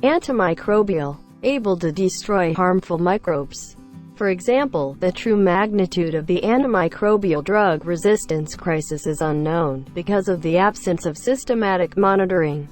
Antimicrobial, able to destroy harmful microbes. For example, the true magnitude of the antimicrobial drug resistance crisis is unknown, because of the absence of systematic monitoring.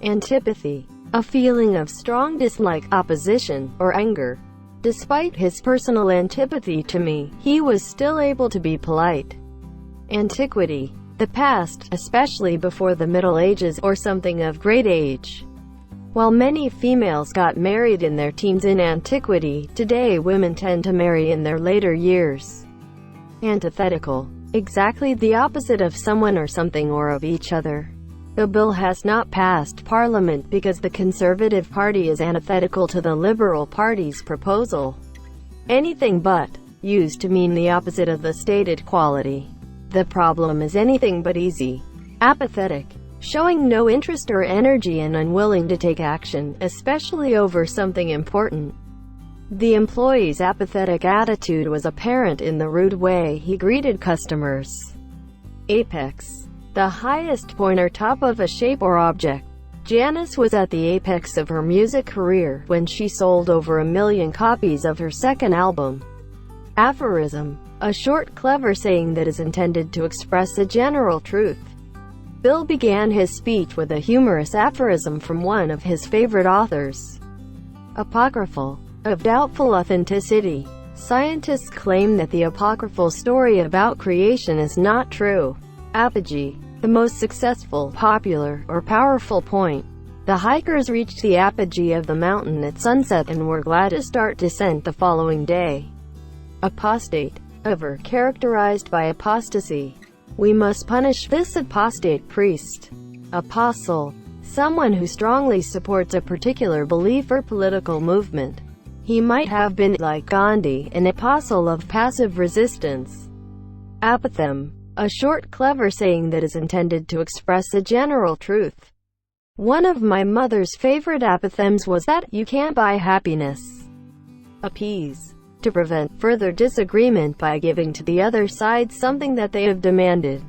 Antipathy, a feeling of strong dislike, opposition, or anger. Despite his personal antipathy to me, he was still able to be polite. Antiquity, the past, especially before the Middle Ages or something of great age. While many females got married in their teens in antiquity, today women tend to marry in their later years. Antithetical, exactly the opposite of someone or something or of each other. The bill has not passed Parliament because the Conservative Party is antithetical to the Liberal Party's proposal. Anything but, used to mean the opposite of the stated quality. The problem is anything but easy. Apathetic, showing no interest or energy and unwilling to take action, especially over something important. The employee's apathetic attitude was apparent in the rude way he greeted customers. Apex, the highest point or top of a shape or object. Janice was at the apex of her music career when she sold over 1 million copies of her second album. Aphorism, a short clever saying that is intended to express a general truth. Bill began his speech with a humorous aphorism from one of his favorite authors. Apocryphal, of doubtful authenticity. Scientists claim that the apocryphal story about creation is not true. Apogee, the most successful, popular, or powerful point. The hikers reached the apogee of the mountain at sunset and were glad to start descent the following day. Apostate, ever characterized by apostasy. We must punish this apostate priest. Apostle, someone who strongly supports a particular belief or political movement. He might have been, like Gandhi, an apostle of passive resistance. Apothegm, a short clever saying that is intended to express a general truth. One of my mother's favorite apothegms was that you can't buy happiness. Appease, to prevent further disagreement by giving to the other side something that they have demanded.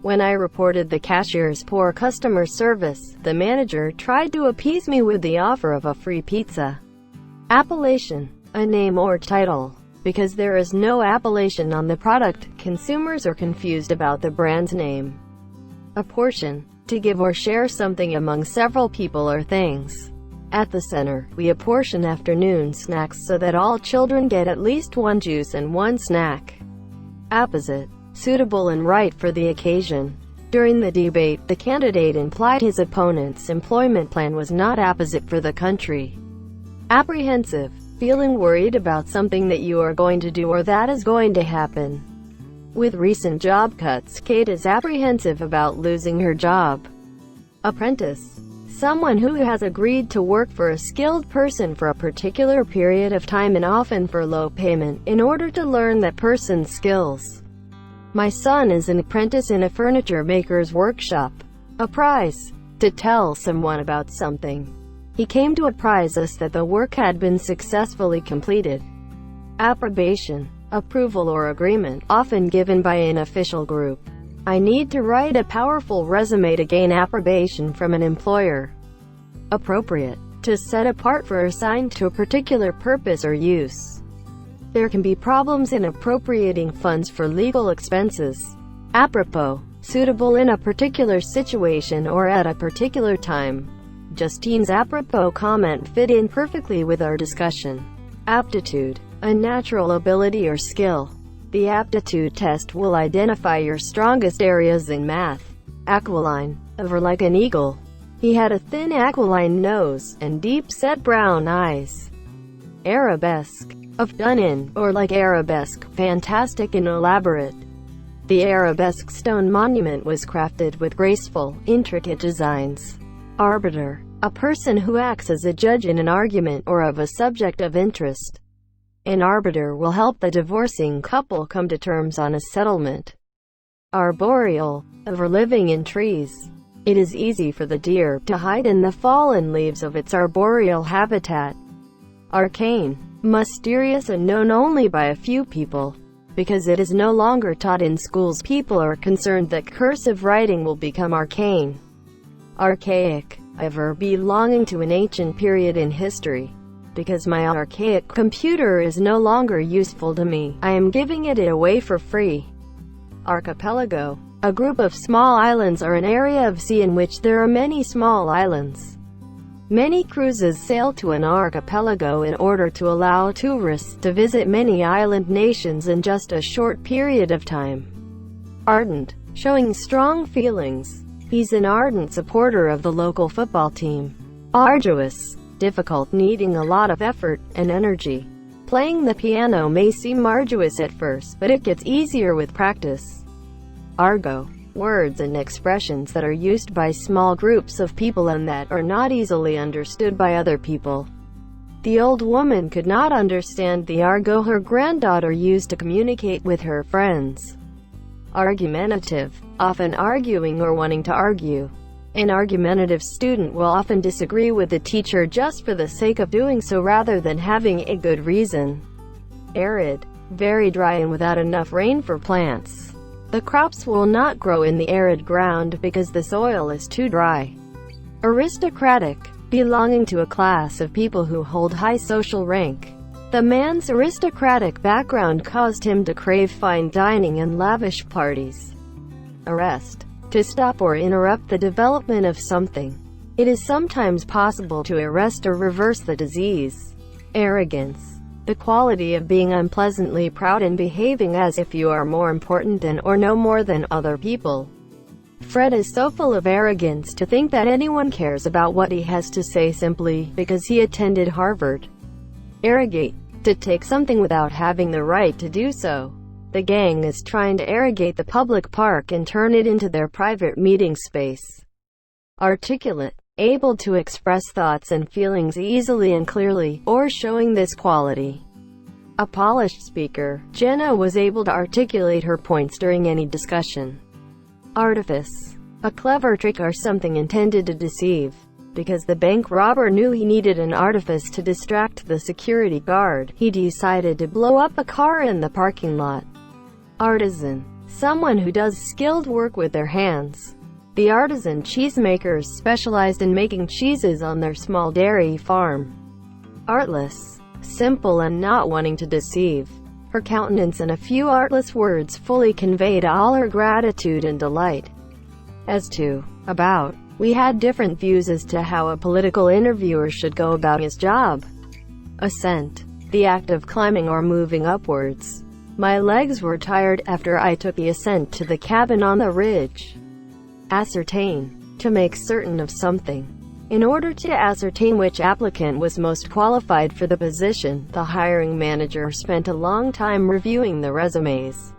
When I reported the cashier's poor customer service, the manager tried to appease me with the offer of a free pizza. Appellation, a name or title. Because there is no appellation on the product, consumers are confused about the brand's name. Apportion, to give or share something among several people or things. At the center, we apportion afternoon snacks so that all children get at least one juice and one snack. Apposite, suitable and right for the occasion. During the debate, the candidate implied his opponent's employment plan was not apposite for the country. Apprehensive, feeling worried about something that you are going to do or that is going to happen. With recent job cuts, Kate is apprehensive about losing her job. Apprentice, someone who has agreed to work for a skilled person for a particular period of time and often for low payment, in order to learn that person's skills. My son is an apprentice in a furniture maker's workshop. Apprise, to tell someone about something. He came to apprise us that the work had been successfully completed. Approbation, approval or agreement, often given by an official group. I need to write a powerful resume to gain approbation from an employer. Appropriate, to set apart for assigned to a particular purpose or use. There can be problems in appropriating funds for legal expenses. Apropos, suitable in a particular situation or at a particular time. Justine's apropos comment fit in perfectly with our discussion. Aptitude, a natural ability or skill. The aptitude test will identify your strongest areas in math. Aquiline, ever like an eagle. He had a thin aquiline nose, and deep-set brown eyes. Arabesque, of done in, or like arabesque, fantastic and elaborate. The arabesque stone monument was crafted with graceful, intricate designs. Arbiter, a person who acts as a judge in an argument or of a subject of interest. An arbiter will help the divorcing couple come to terms on a settlement. Arboreal, ever living in trees. It is easy for the deer to hide in the fallen leaves of its arboreal habitat. Arcane, mysterious and known only by a few people. Because it is no longer taught in schools, people are concerned that cursive writing will become arcane. Archaic, a verb belonging to an ancient period in history. Because my archaic computer is no longer useful to me, I am giving it away for free. Archipelago. A group of small islands or an area of sea in which there are many small islands. Many cruises sail to an archipelago in order to allow tourists to visit many island nations in just a short period of time. Ardent. Showing strong feelings. He's an ardent supporter of the local football team. Arduous. Difficult, needing a lot of effort and energy. Playing the piano may seem arduous at first, but it gets easier with practice. Argot. Words and expressions that are used by small groups of people and that are not easily understood by other people. The old woman could not understand the argot her granddaughter used to communicate with her friends. Argumentative. Often arguing or wanting to argue. An argumentative student will often disagree with the teacher just for the sake of doing so rather than having a good reason. Arid. Very dry and without enough rain for plants. The crops will not grow in the arid ground because the soil is too dry. Aristocratic. Belonging to a class of people who hold high social rank. The man's aristocratic background caused him to crave fine dining and lavish parties. Arrest. To stop or interrupt the development of something. It is sometimes possible to arrest or reverse the disease. Arrogance. The quality of being unpleasantly proud and behaving as if you are more important than or know more than other people. Fred is so full of arrogance to think that anyone cares about what he has to say simply because he attended Harvard. Arrogate. To take something without having the right to do so. The gang is trying to arrogate the public park and turn it into their private meeting space. Articulate. Able to express thoughts and feelings easily and clearly, or showing this quality. A polished speaker. Jenna was able to articulate her points during any discussion. Artifice. A clever trick or something intended to deceive. Because the bank robber knew he needed an artifice to distract the security guard, he decided to blow up a car in the parking lot. Artisan. Someone who does skilled work with their hands. The artisan cheesemakers specialized in making cheeses on their small dairy farm. Artless. Simple and not wanting to deceive. Her countenance and a few artless words fully conveyed all her gratitude and delight. As to, about. We had different views as to how a political interviewer should go about his job. Ascent. The act of climbing or moving upwards. My legs were tired after I took the ascent to the cabin on the ridge. Ascertain. To make certain of something. In order to ascertain which applicant was most qualified for the position, the hiring manager spent a long time reviewing the resumes.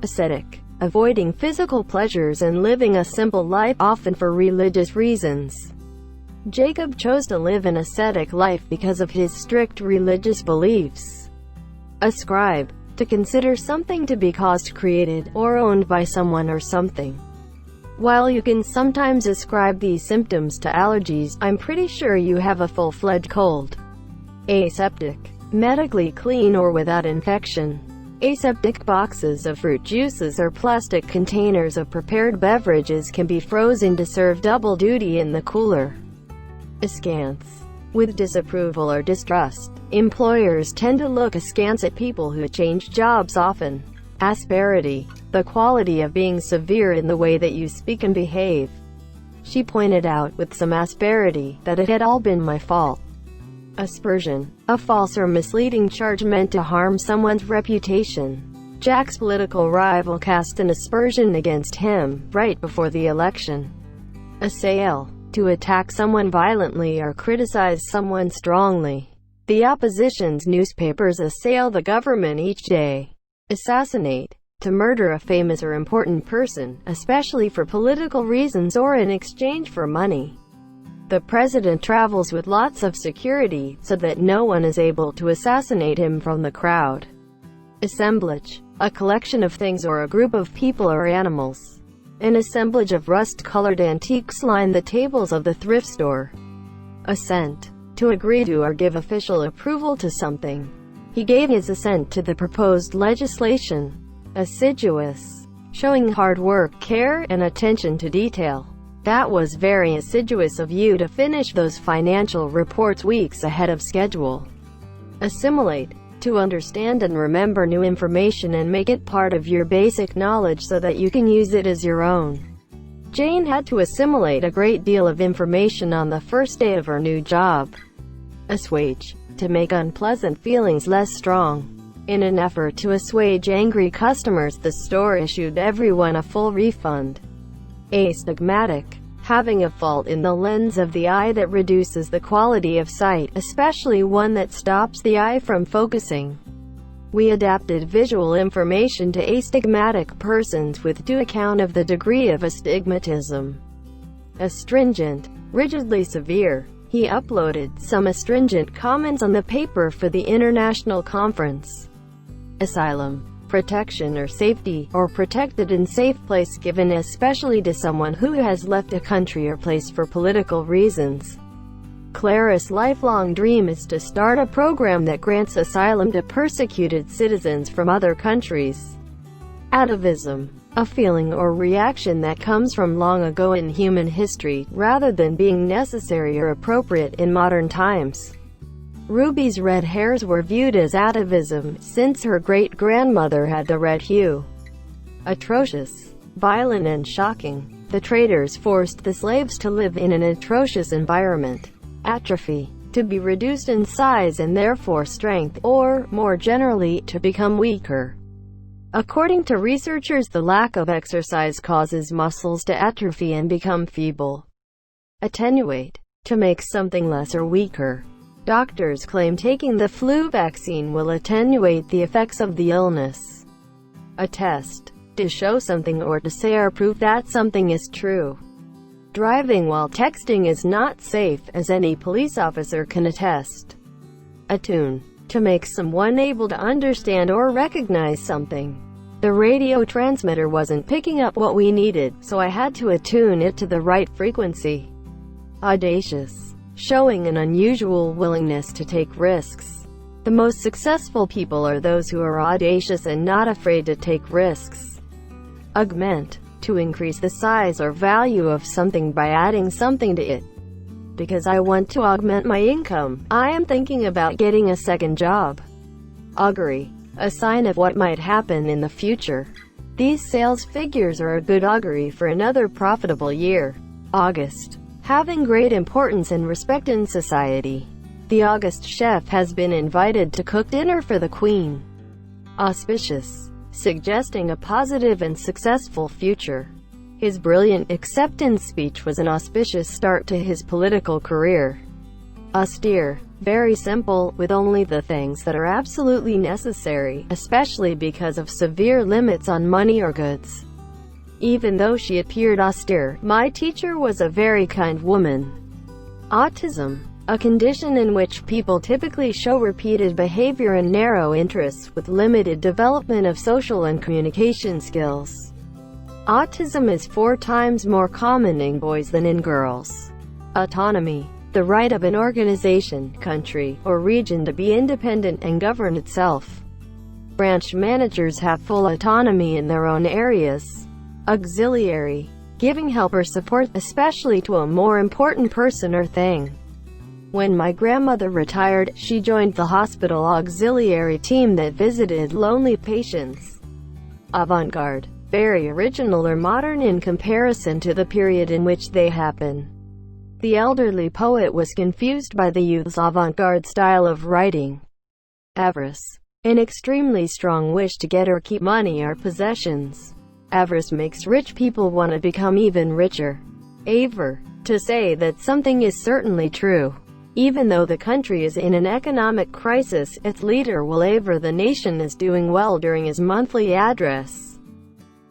Ascetic. Avoiding physical pleasures and living a simple life, often for religious reasons. Jacob chose to live an ascetic life because of his strict religious beliefs. Ascribe. To consider something to be caused, created, or owned by someone or something. While you can sometimes ascribe these symptoms to allergies, I'm pretty sure you have a full-fledged cold. Aseptic. Medically clean or without infection. Aseptic boxes of fruit juices or plastic containers of prepared beverages can be frozen to serve double duty in the cooler. Askance. With disapproval or distrust, employers tend to look askance at people who change jobs often. Asperity. The quality of being severe in the way that you speak and behave. She pointed out, with some asperity, that it had all been my fault. Aspersion. A false or misleading charge meant to harm someone's reputation. Jack's political rival cast an aspersion against him, right before the election. Assail. To attack someone violently or criticize someone strongly. The opposition's newspapers assail the government each day. Assassinate. To murder a famous or important person, especially for political reasons or in exchange for money. The president travels with lots of security, so that no one is able to assassinate him from the crowd. Assemblage. A collection of things or a group of people or animals. An assemblage of rust-colored antiques line the tables of the thrift store. Assent. To agree to or give official approval to something. He gave his assent to the proposed legislation. Assiduous. Showing hard work, care, and attention to detail. That was very assiduous of you to finish those financial reports weeks ahead of schedule. Assimilate. To understand and remember new information and make it part of your basic knowledge so that you can use it as your own. Jane had to assimilate a great deal of information on the first day of her new job. Assuage. To make unpleasant feelings less strong. In an effort to assuage angry customers, the store issued everyone a full refund. Astigmatic. Having a fault in the lens of the eye that reduces the quality of sight, especially one that stops the eye from focusing. We adapted visual information to astigmatic persons with due account of the degree of astigmatism. Astringent. Rigidly severe. He uploaded some astringent comments on the paper for the international conference. Asylum. Protection or safety, or protected and safe place given especially to someone who has left a country or place for political reasons. Clara's lifelong dream is to start a program that grants asylum to persecuted citizens from other countries. Atavism. A feeling or reaction that comes from long ago in human history, rather than being necessary or appropriate in modern times. Ruby's red hairs were viewed as atavism, since her great-grandmother had the red hue. Atrocious. Violent and shocking. The traders forced the slaves to live in an atrocious environment. Atrophy. To be reduced in size and therefore strength, or, more generally, to become weaker. According to researchers, the lack of exercise causes muscles to atrophy and become feeble. Attenuate. To make something less or weaker. Doctors claim taking the flu vaccine will attenuate the effects of the illness. Attest. To show something or to say or prove that something is true. Driving while texting is not safe, as any police officer can attest. Attune. To make someone able to understand or recognize something. The radio transmitter wasn't picking up what we needed, so I had to attune it to the right frequency. Audacious. Showing an unusual willingness to take risks. The most successful people are those who are audacious and not afraid to take risks. Augment. To increase the size or value of something by adding something to it. Because I want to augment my income, I am thinking about getting a second job. Augury. A sign of what might happen in the future. These sales figures are a good augury for another profitable year. August. Having great importance and respect in society. The August chef has been invited to cook dinner for the Queen. Auspicious. Suggesting a positive and successful future. His brilliant acceptance speech was an auspicious start to his political career. Austere. Very simple, with only the things that are absolutely necessary, especially because of severe limits on money or goods. Even though she appeared austere, my teacher was a very kind woman. Autism. A condition in which people typically show repeated behavior and narrow interests, with limited development of social and communication skills. Autism is 4 times more common in boys than in girls. Autonomy. The right of an organization, country, or region to be independent and govern itself. Branch managers have full autonomy in their own areas. Auxiliary. Giving help or support, especially to a more important person or thing. When my grandmother retired, she joined the hospital auxiliary team that visited lonely patients. Avant-garde. Very original or modern in comparison to the period in which they happen. The elderly poet was confused by the youth's avant-garde style of writing. Avarice. An extremely strong wish to get or keep money or possessions. Avarice makes rich people want to become even richer. Aver. To say that something is certainly true. Even though the country is in an economic crisis, its leader will aver the nation is doing well during his monthly address.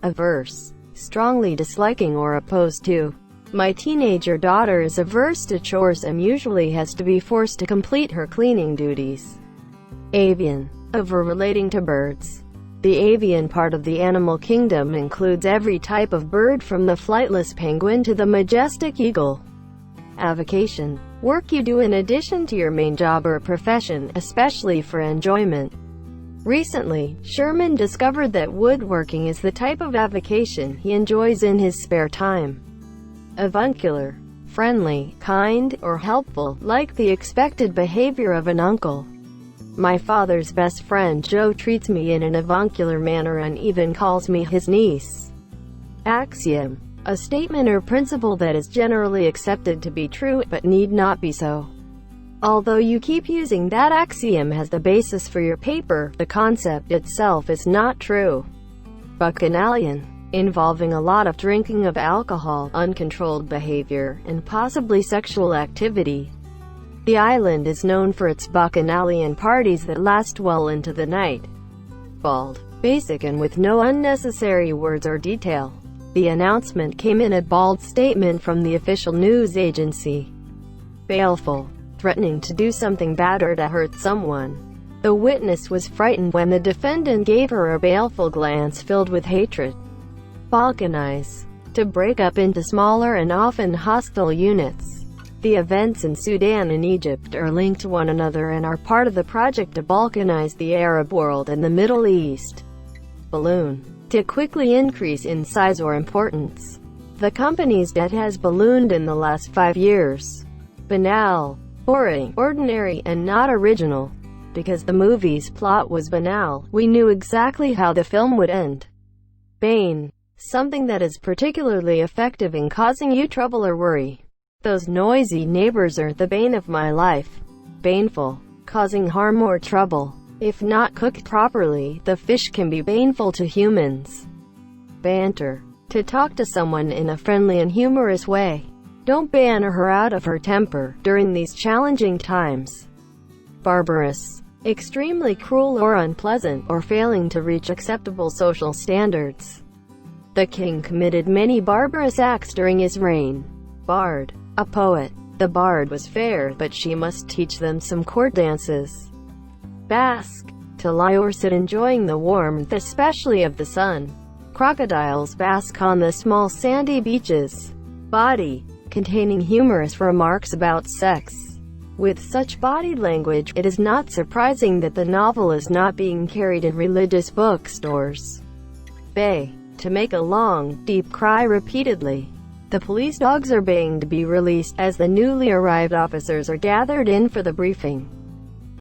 Averse. Strongly disliking or opposed to. My teenager daughter is averse to chores and usually has to be forced to complete her cleaning duties. Avian. Aver relating to birds. The avian part of the animal kingdom includes every type of bird from the flightless penguin to the majestic eagle. Avocation. Work you do in addition to your main job or profession, especially for enjoyment. Recently, Sherman discovered that woodworking is the type of avocation he enjoys in his spare time. avuncular, friendly, kind, or helpful, like the expected behavior of an uncle. My father's best friend Joe treats me in an avuncular manner and even calls me his niece. Axiom. A statement or principle that is generally accepted to be true, but need not be so. Although you keep using that axiom as the basis for your paper, the concept itself is not true. Bacchanalian. Involving a lot of drinking of alcohol, uncontrolled behavior, and possibly sexual activity. The island is known for its bacchanalian parties that last well into the night. Bald. Basic and with no unnecessary words or detail. The announcement came in a bald statement from the official news agency. Baleful. Threatening to do something bad or to hurt someone. The witness was frightened when the defendant gave her a baleful glance filled with hatred. Balkanize. To break up into smaller and often hostile units. The events in Sudan and Egypt are linked to one another and are part of the project to balkanize the Arab world and the Middle East. Balloon. To quickly increase in size or importance. The company's debt has ballooned in the last 5 years. Banal. Boring, ordinary, and not original. Because the movie's plot was banal, we knew exactly how the film would end. Bane. Something that is particularly effective in causing you trouble or worry. Those noisy neighbors are the bane of my life. Baneful. Causing harm or trouble. If not cooked properly, the fish can be baneful to humans. Banter. To talk to someone in a friendly and humorous way. Don't banter her out of her temper during these challenging times. Barbarous. Extremely cruel or unpleasant, or failing to reach acceptable social standards. The king committed many barbarous acts during his reign. Bard. A poet. The bard was fair, but she must teach them some court dances. Bask. To lie or sit enjoying the warmth especially of the sun. Crocodiles bask on the small sandy beaches. Body. Containing humorous remarks about sex. With such body language, it is not surprising that the novel is not being carried in religious bookstores. Bay. To make a long, deep cry repeatedly. The police dogs are baying to be released, as the newly arrived officers are gathered in for the briefing.